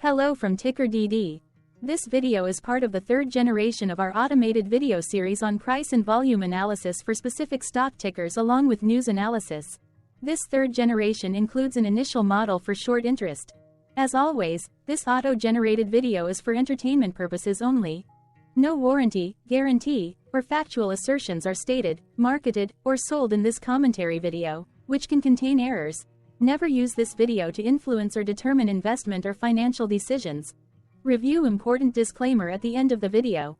Hello from TickerDD. This video is part of the third generation of our automated video series on price and volume analysis for specific stock tickers along with news analysis. This third generation includes an initial model for short interest. As always, this auto-generated video is for entertainment purposes only. No warranty, guarantee, or factual assertions are stated, marketed, or sold in this commentary video, which can contain errors. Never use this video to influence or determine investment or financial decisions. Review important disclaimer at the end of the video.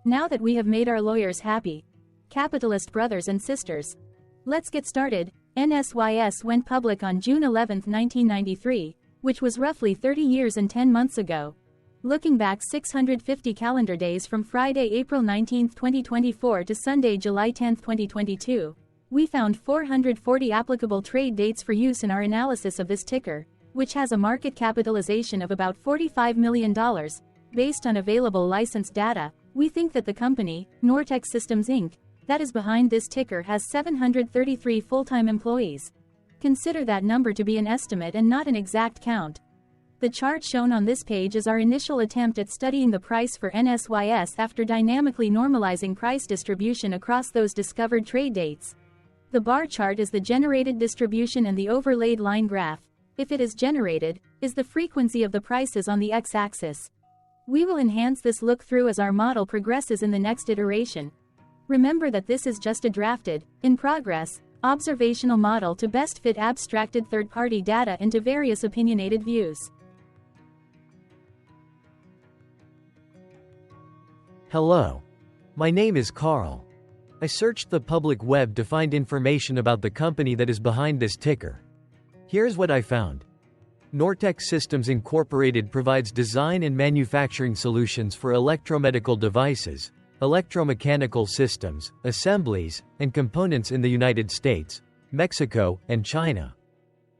Now that we have made our lawyers happy, capitalist brothers and sisters, let's get started. NSYS went public on June 11, 1993, which was roughly 30 years and 10 months ago. Looking back 650 calendar days from Friday, April 19, 2024 to Sunday, July 10, 2022, we found 440 applicable trade dates for use in our analysis of this ticker, which has a market capitalization of about $45 million. Based on available licensed data, we think that the company, NSYS Systems Inc., that is behind this ticker has 733 full-time employees. Consider that number to be an estimate and not an exact count. The chart shown on this page is our initial attempt at studying the price for NSYS after dynamically normalizing price distribution across those discovered trade dates. The bar chart is the generated distribution and the overlaid line graph, if it is generated, is the frequency of the prices on the x-axis. We will enhance this look-through as our model progresses in the next iteration. Remember that this is just a drafted, in progress, observational model to best fit abstracted third-party data into various opinionated views. Hello. My name is Carl. I searched the public web to find information about the company that is behind this ticker. Here's what I found. NSYS Systems Incorporated provides design and manufacturing solutions for electromedical devices, electromechanical systems, assemblies, and components in the United States, Mexico, and China.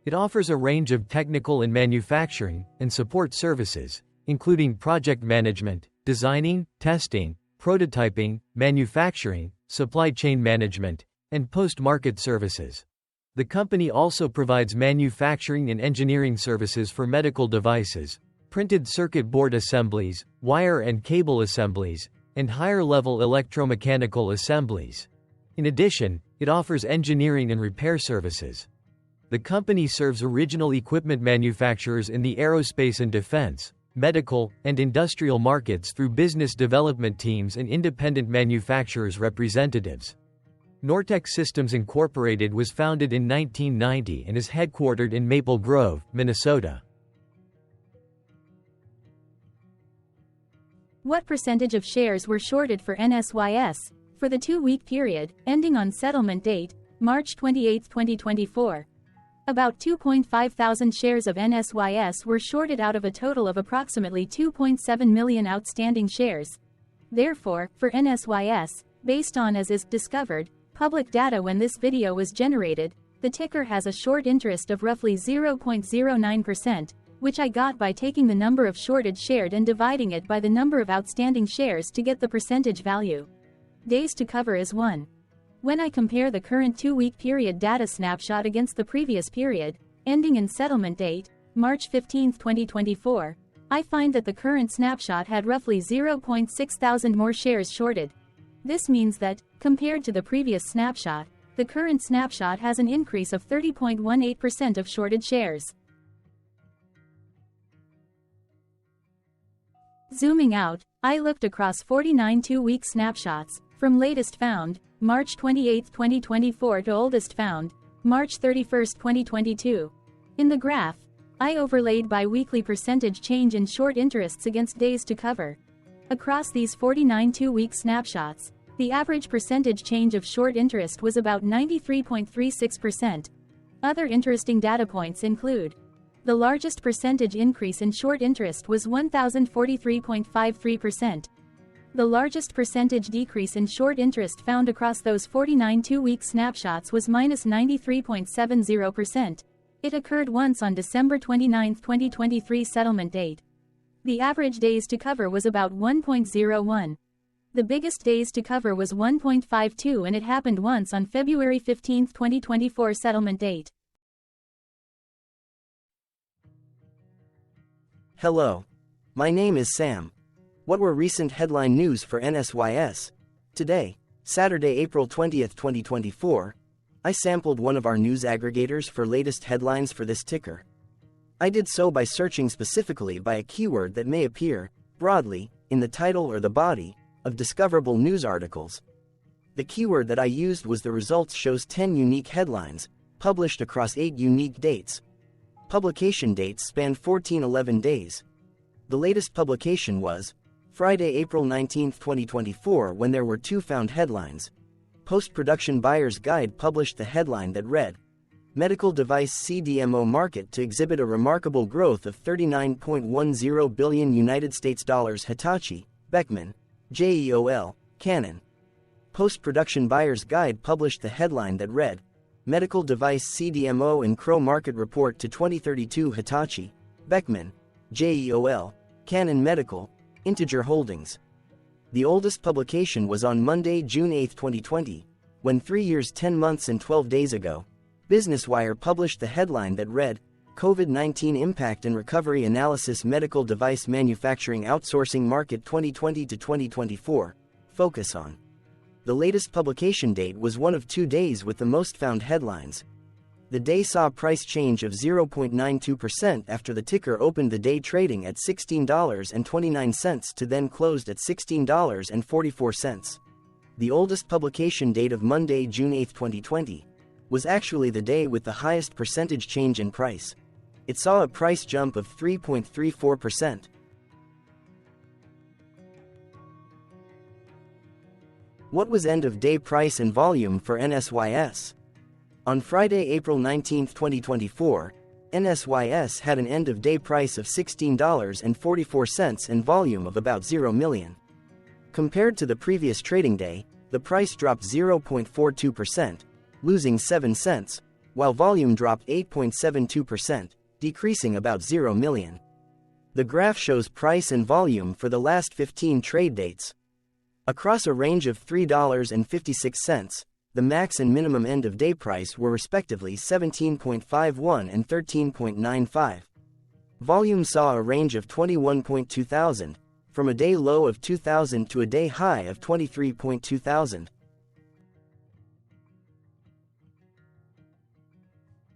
It offers a range of technical and manufacturing and support services, including project management, designing, testing, prototyping, manufacturing, supply chain management, and post-market services. The company also provides manufacturing and engineering services for medical devices, printed circuit board assemblies, wire and cable assemblies, and higher-level electromechanical assemblies. In addition, it offers engineering and repair services. The company serves original equipment manufacturers in the aerospace and defense, medical, and industrial markets through business development teams and independent manufacturers' representatives. NSYS Systems Incorporated was founded in 1990 and is headquartered in Maple Grove, Minnesota. What percentage of shares were shorted for NSYS for the 2-week period, ending on settlement date, March 28, 2024? About 2.5 thousand shares of NSYS were shorted out of a total of approximately 2.7 million outstanding shares. Therefore, for NSYS, based on as is discovered public data when this video was generated, the ticker has a short interest of roughly 0.09%, which I got by taking the number of shorted shared and dividing it by the number of outstanding shares to get the percentage value. Days to cover is 1. When I compare the current 2-week period data snapshot against the previous period, ending in settlement date, March 15, 2024, I find that the current snapshot had roughly 0.6 thousand more shares shorted. This means that, compared to the previous snapshot, the current snapshot has an increase of 30.18% of shorted shares. Zooming out, I looked across 49 2-week snapshots, from latest found, March 28, 2024 to oldest found, March 31, 2022. In the graph, I overlaid bi-weekly percentage change in short interests against days to cover. Across these 49 2-week snapshots, the average percentage change of short interest was about 93.36%. Other interesting data points include: the largest percentage increase in short interest was 1,043.53%. The largest percentage decrease in short interest found across those 49 2-week snapshots was -93.70%. It occurred once on December 29, 2023 settlement date. The average days to cover was about 1.01. The biggest days to cover was 1.52 and it happened once on February 15, 2024 settlement date. Hello, My name is Sam. What were recent headline news for NSYS? Today, Saturday, April 20, 2024, I sampled one of our news aggregators for latest headlines for this ticker. I did so by searching specifically by a keyword that may appear, broadly, in the title or the body of discoverable news articles. The keyword that I used was the results shows 10 unique headlines, published across 8 unique dates. Publication dates span 14-11 days. The latest publication was Friday, April 19, 2024, when there were 2 found headlines. Post-Production Buyer's Guide published the headline that read, Medical Device CDMO Market to Exhibit a Remarkable Growth of $39.10 billion United States dollars. Hitachi, Beckman, JEOL, Canon. Post-Production Buyer's Guide published the headline that read, Medical Device CDMO and Crow Market Report to 2032. Hitachi, Beckman, JEOL, Canon Medical, Integer Holdings. The oldest publication was on Monday, June 8, 2020, when 3 years, 10 months and 12 days ago, BusinessWire published the headline that read, COVID-19 Impact and Recovery Analysis Medical Device Manufacturing Outsourcing Market 2020 to 2024, focus on. The latest publication date was one of 2 days with the most found headlines. The day saw a price change of 0.92% after the ticker opened the day trading at $16.29 to then closed at $16.44. The oldest publication date of Monday, June 8, 2020, was actually the day with the highest percentage change in price. It saw a price jump of 3.34%. What was end-of-day price and volume for NSYS? On Friday, April 19, 2024, NSYS had an end-of-day price of $16.44 and volume of about 0 million. Compared to the previous trading day, the price dropped 0.42%, losing 7 cents, while volume dropped 8.72%, decreasing about 0 million. The graph shows price and volume for the last 15 trade dates. Across a range of $3.56, the max and minimum end-of-day price were respectively 17.51 and 13.95. Volume saw a range of 21.2 thousand, from a day low of 2,000 to a day high of 23.2 thousand.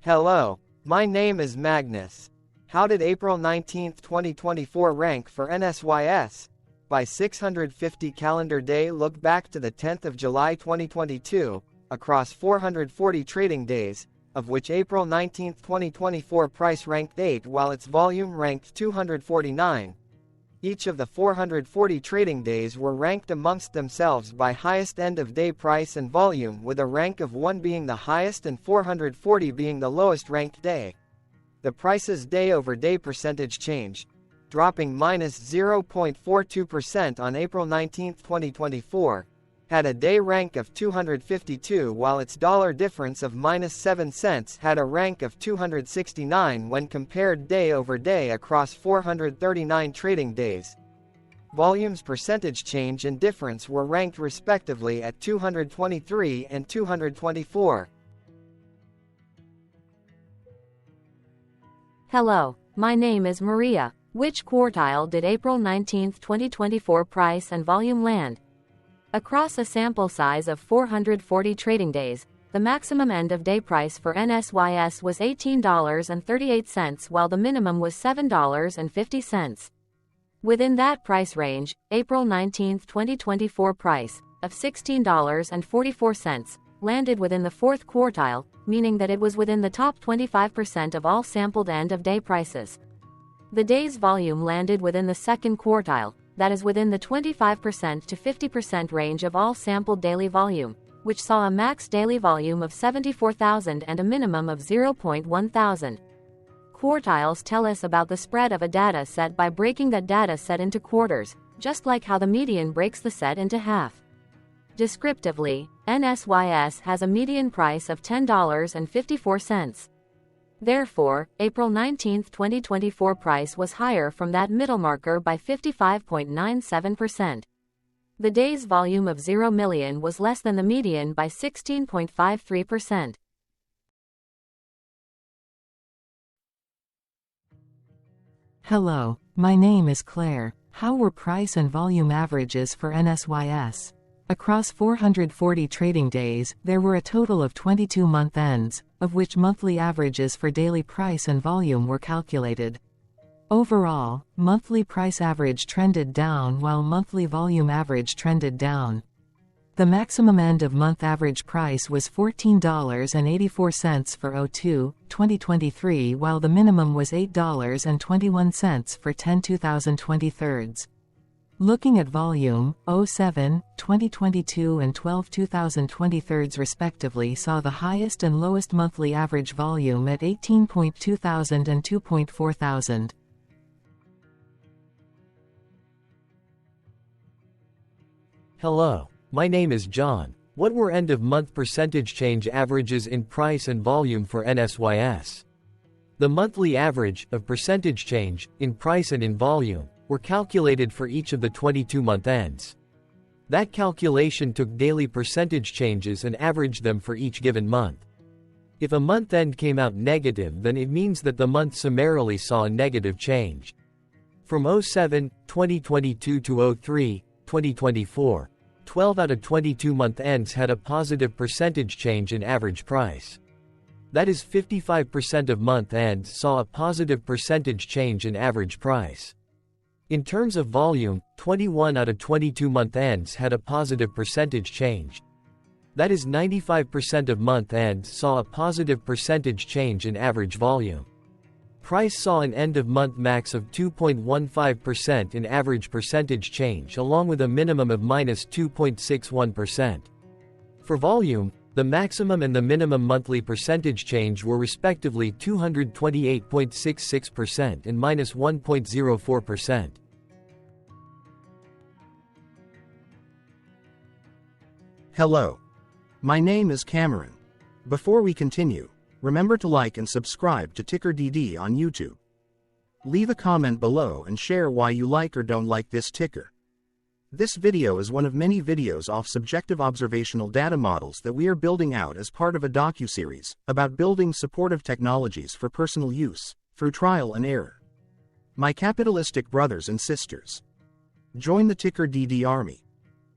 Hello, my name is Magnus. How did April 19, 2024 rank for NSYS? By 650 calendar day, look back to the 10th of July 2022, across 440 trading days, of which April 19, 2024 price ranked 8 while its volume ranked 249. Each of the 440 trading days were ranked amongst themselves by highest end-of-day price and volume, with a rank of 1 being the highest and 440 being the lowest ranked day. The price's day-over-day percentage change, dropping minus 0.42% on April 19, 2024, had a day rank of 252 while its dollar difference of minus 7 cents had a rank of 269 when compared day over day across 439 trading days. Volume's percentage change and difference were ranked respectively at 223 and 224. Hello, my name is Maria. Which quartile did April 19, 2024 price and volume land? Across a sample size of 440 trading days, the maximum end-of-day price for NSYS was $18.38 while the minimum was $7.50. Within that price range, April 19, 2024 price, of $16.44, landed within the fourth quartile, meaning that it was within the top 25% of all sampled end-of-day prices. The day's volume landed within the second quartile, that is within the 25% to 50% range of all sampled daily volume, which saw a max daily volume of 74,000 and a minimum of 0.1 thousand. Quartiles tell us about the spread of a data set by breaking that data set into quarters, just like how the median breaks the set into half. Descriptively, NSYS has a median price of $10.54. Therefore, April 19, 2024 price was higher from that middle marker by 55.97%. The day's volume of 0 million was less than the median by 16.53%. Hello, my name is Claire. How were price and volume averages for NSYS? Across 440 trading days, there were a total of 22 month ends, of which monthly averages for daily price and volume were calculated. Overall, monthly price average trended down while monthly volume average trended down. The maximum end of month average price was $14.84 for 02/2023, while the minimum was $8.21 for 10/2023. Looking at volume, 07/2022 and 12/2023 respectively saw the highest and lowest monthly average volume at 18.2 thousand and 2.4 thousand. Hello, my name is John. What were end-of-month percentage change averages in price and volume for NSYS? The monthly average of percentage change in price and in volume were calculated for each of the 22-month ends. That calculation took daily percentage changes and averaged them for each given month. If a month end came out negative, then it means that the month summarily saw a negative change. From 07/2022 to 03/2024, 12 out of 22 month ends had a positive percentage change in average price. That is, 55% of month ends saw a positive percentage change in average price. In terms of volume, 21 out of 22 month ends had a positive percentage change. That is, 95% of month ends saw a positive percentage change in average volume. Price saw an end-of-month max of 2.15% in average percentage change, along with a minimum of -2.61%. For volume, the maximum and the minimum monthly percentage change were respectively 228.66% and -1.04%. Hello. My name is Cameron. Before we continue, remember to like and subscribe to TickerDD on YouTube. Leave a comment below and share why you like or don't like this ticker. This video is one of many videos off subjective observational data models that we are building out as part of a docuseries about building supportive technologies for personal use, through trial and error. My capitalistic brothers and sisters, join the TickerDD army.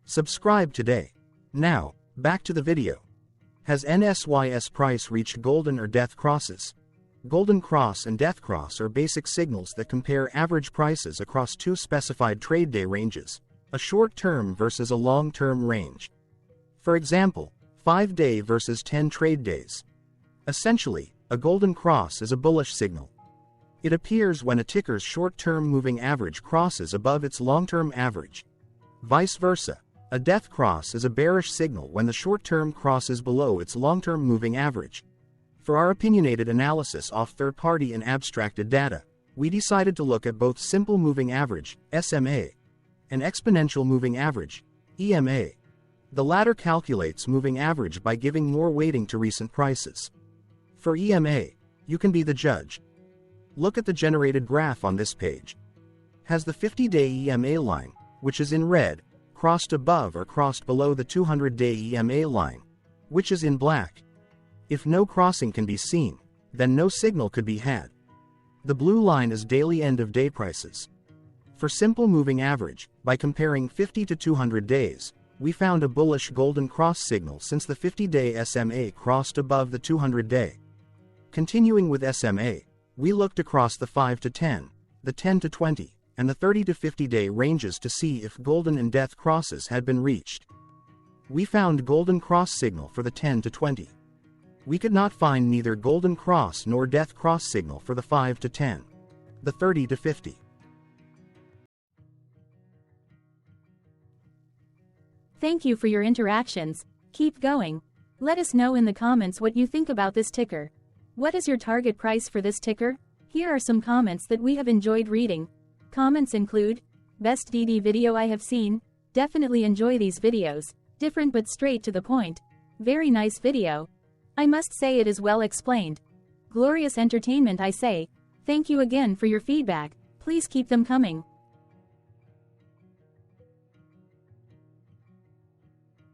Subscribe today. Now, back to the video. Has NSYS price reached golden or death crosses? Golden cross and death cross are basic signals that compare average prices across two specified trade day ranges, a short-term versus a long-term range. For example, 5-day versus 10 trade days. Essentially, a golden cross is a bullish signal. It appears when a ticker's short-term moving average crosses above its long-term average. Vice versa, a death cross is a bearish signal when the short-term crosses below its long-term moving average. For our opinionated analysis off third-party and abstracted data, we decided to look at both simple moving average, SMA, and exponential moving average, EMA. The latter calculates moving average by giving more weighting to recent prices. For EMA, you can be the judge. Look at the generated graph on this page. Has the 50-day EMA line, which is in red, crossed above or crossed below the 200-day EMA line, which is in black? If no crossing can be seen, then no signal could be had. The blue line is daily end-of-day prices. For simple moving average, by comparing 50 to 200 days, we found a bullish golden cross signal since the 50-day SMA crossed above the 200-day. Continuing with SMA, we looked across the 5 to 10, the 10 to 20, and the 30 to 50-day ranges to see if golden and death crosses had been reached. We found golden cross signal for the 10 to 20. We could not find neither golden cross nor death cross signal for the 5 to 10, the 30 to 50. Thank you for your interactions. Keep going. Let us know in the comments what you think about this ticker. What is your target price for this ticker? Here are some comments that we have enjoyed reading. Comments include, best DD video I have seen, definitely enjoy these videos, different but straight to the point, very nice video. I must say it is well explained. Glorious entertainment I say. Thank you again for your feedback, please keep them coming.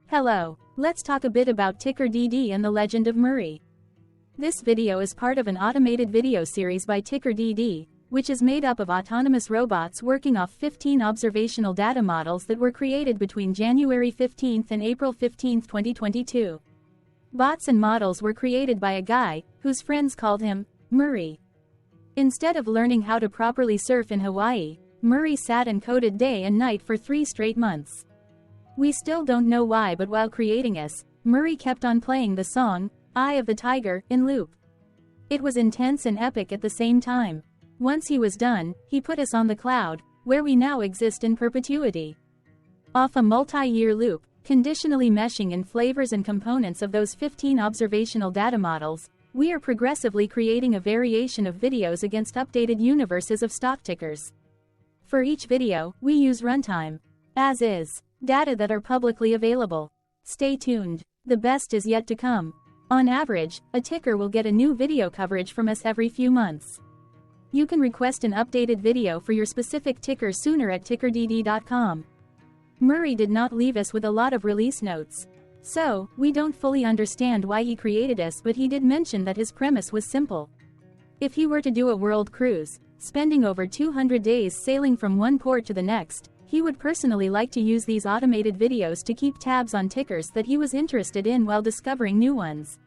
Hello, let's talk a bit about TickerDD and the Legend of Murray. This video is part of an automated video series by TickerDD, which is made up of autonomous robots working off 15 observational data models that were created between January 15 and April 15, 2022. Bots and models were created by a guy, whose friends called him Murray. Instead of learning how to properly surf in Hawaii, Murray sat and coded day and night for 3 straight months. We still don't know why, but while creating us, Murray kept on playing the song, Eye of the Tiger, in loop. It was intense and epic at the same time. Once he was done, he put us on the cloud, where we now exist in perpetuity. Off a multi-year loop, conditionally meshing in flavors and components of those 15 observational data models, we are progressively creating a variation of videos against updated universes of stock tickers. For each video, we use runtime, as is, data that are publicly available. Stay tuned. The best is yet to come. On average, a ticker will get a new video coverage from us every few months. You can request an updated video for your specific ticker sooner at TickerDD.com. Murray did not leave us with a lot of release notes. So, we don't fully understand why he created us, but he did mention that his premise was simple. If he were to do a world cruise, spending over 200 days sailing from one port to the next, he would personally like to use these automated videos to keep tabs on tickers that he was interested in while discovering new ones.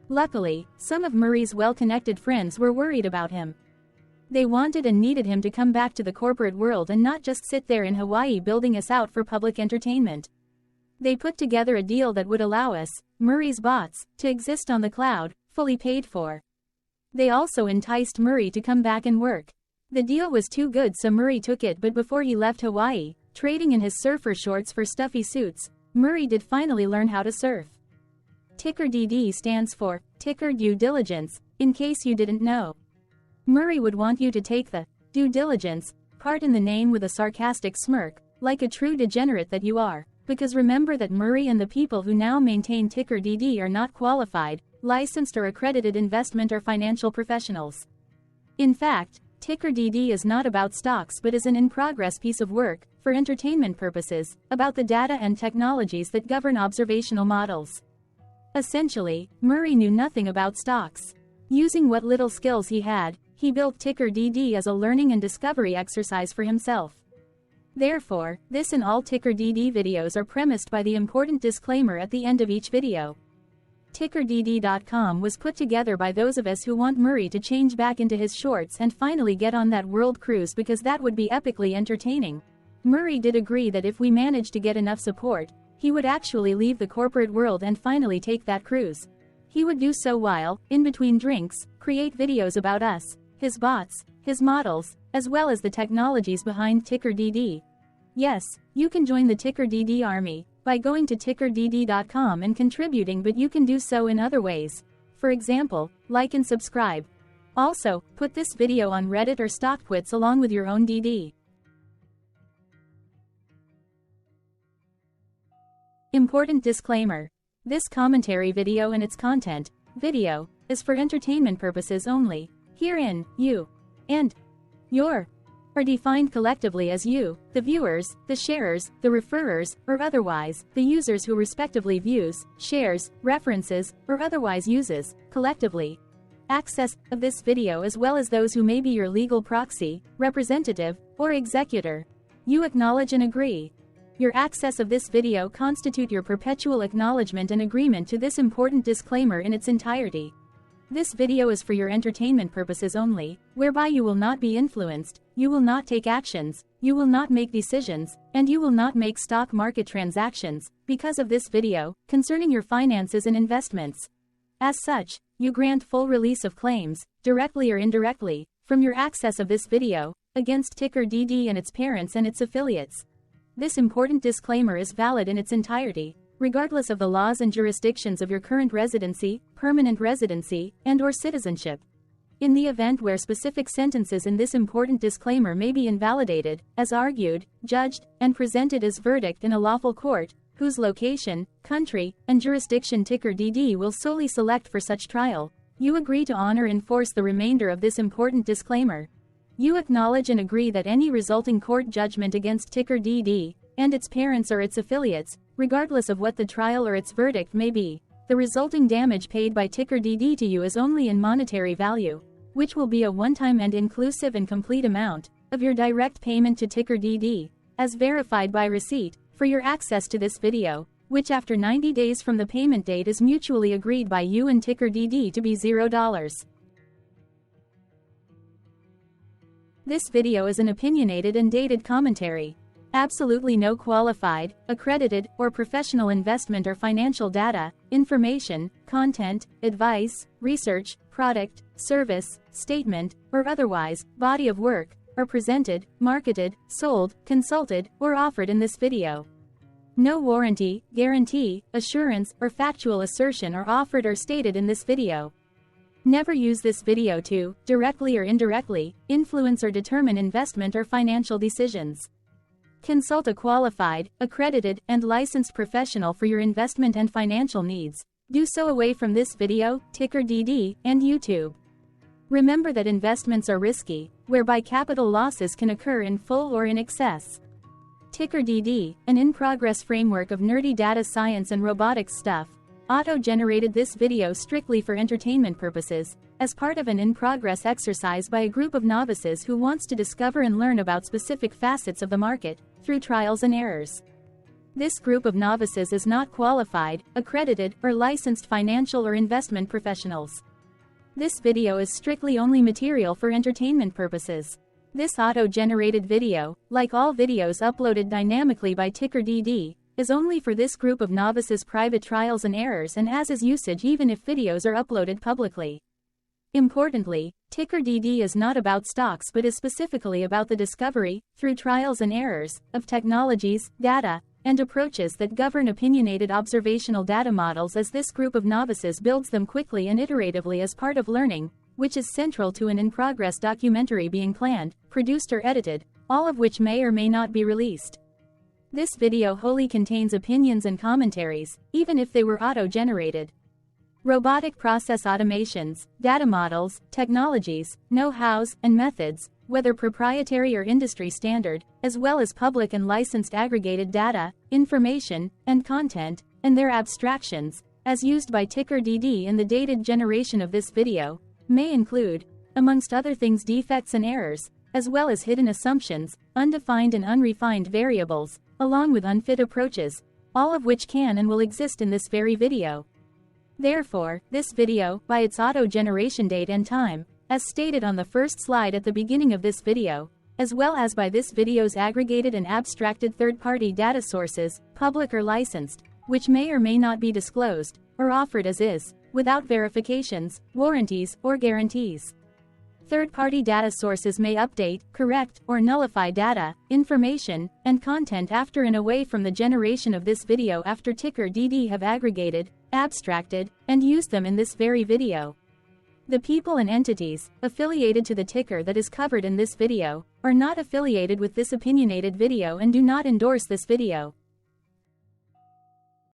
Luckily, some of Murray's well-connected friends were worried about him. They wanted and needed him to come back to the corporate world and not just sit there in Hawaii building us out for public entertainment. They put together a deal that would allow us, Murray's bots, to exist on the cloud, fully paid for. They also enticed Murray to come back and work. The deal was too good, so Murray took it, but before he left Hawaii, trading in his surfer shorts for stuffy suits, Murray did finally learn how to surf. TickerDD stands for Ticker Due Diligence, in case you didn't know. Murray would want you to take the due diligence part in the name with a sarcastic smirk, like a true degenerate that you are. Because remember that Murray and the people who now maintain TickerDD are not qualified, licensed or accredited investment or financial professionals. In fact, TickerDD is not about stocks but is an in-progress piece of work, for entertainment purposes, about the data and technologies that govern observational models. Essentially, Murray knew nothing about stocks. Using what little skills he had, he built TickerDD as a learning and discovery exercise for himself. Therefore, this and all TickerDD videos are premised by the important disclaimer at the end of each video. TickerDD.com was put together by those of us who want Murray to change back into his shorts and finally get on that world cruise, because that would be epically entertaining. Murray did agree that if we managed to get enough support, he would actually leave the corporate world and finally take that cruise. He would do so while, in between drinks, create videos about us, his bots, his models, as well as the technologies behind TickerDD. Yes, you can join the TickerDD army by going to TickerDD.com and contributing, but you can do so in other ways. For example, like and subscribe. Also, put this video on Reddit or StockTwits along with your own DD. Important disclaimer. This commentary video and its content, video, is for entertainment purposes only. Herein, you and your are defined collectively as you, the viewers, the sharers, the referrers, or otherwise, the users who respectively views, shares, references, or otherwise uses, collectively, access of this video, as well as those who may be your legal proxy, representative, or executor. You acknowledge and agree. Your access of this video constitute your perpetual acknowledgement and agreement to this important disclaimer in its entirety. This video is for your entertainment purposes only, whereby you will not be influenced, you will not take actions, you will not make decisions, and you will not make stock market transactions, because of this video, concerning your finances and investments. As such, you grant full release of claims, directly or indirectly, from your access of this video, against TickerDD and its parents and its affiliates. This important disclaimer is valid in its entirety, regardless of the laws and jurisdictions of your current residency, permanent residency, and/or citizenship. In the event where specific sentences in this important disclaimer may be invalidated, as argued, judged, and presented as verdict in a lawful court, whose location, country, and jurisdiction TickerDD will solely select for such trial, you agree to honor and enforce the remainder of this important disclaimer. You acknowledge and agree that any resulting court judgment against TickerDD and its parents or its affiliates, regardless of what the trial or its verdict may be, the resulting damage paid by TickerDD to you is only in monetary value, which will be a one-time and inclusive and complete amount of your direct payment to TickerDD, as verified by receipt, for your access to this video, which after 90 days from the payment date is mutually agreed by you and TickerDD to be $0. This video is an opinionated and dated commentary. Absolutely no qualified, accredited, or professional investment or financial data, information, content, advice, research, product, service, statement, or otherwise, body of work, are presented, marketed, sold, consulted, or offered in this video. No warranty, guarantee, assurance, or factual assertion are offered or stated in this video. Never use this video to, directly or indirectly, influence or determine investment or financial decisions. Consult a qualified, accredited, and licensed professional for your investment and financial needs. Do so away from this video, TickerDD, and YouTube. Remember that investments are risky, whereby capital losses can occur in full or in excess. TickerDD, an in-progress framework of nerdy data science and robotics stuff, auto-generated this video strictly for entertainment purposes, as part of an in-progress exercise by a group of novices who wants to discover and learn about specific facets of the market, through trials and errors. This group of novices is not qualified, accredited, or licensed financial or investment professionals. This video is strictly only material for entertainment purposes. This auto-generated video, like all videos uploaded dynamically by TickerDD, is only for this group of novices' private trials and errors and as is usage even if videos are uploaded publicly. Importantly, TickerDD is not about stocks but is specifically about the discovery, through trials and errors, of technologies, data, and approaches that govern opinionated observational data models as this group of novices builds them quickly and iteratively as part of learning, which is central to an in-progress documentary being planned, produced or edited, all of which may or may not be released. This video wholly contains opinions and commentaries, even if they were auto-generated. Robotic process automations, data models, technologies, know-hows, and methods, whether proprietary or industry standard, as well as public and licensed aggregated data, information, and content, and their abstractions, as used by TickerDD in the dated generation of this video, may include, amongst other things, defects and errors, as well as hidden assumptions, undefined and unrefined variables, along with unfit approaches, all of which can and will exist in this very video. Therefore, this video, by its auto-generation date and time, as stated on the first slide at the beginning of this video, as well as by this video's aggregated and abstracted third-party data sources, public or licensed, which may or may not be disclosed, or offered as is, without verifications, warranties, or guarantees. Third-party data sources may update, correct, or nullify data, information, and content after and away from the generation of this video after TickerDD have aggregated, abstracted, and used them in this very video. The people and entities, affiliated to the ticker that is covered in this video, are not affiliated with this opinionated video and do not endorse this video.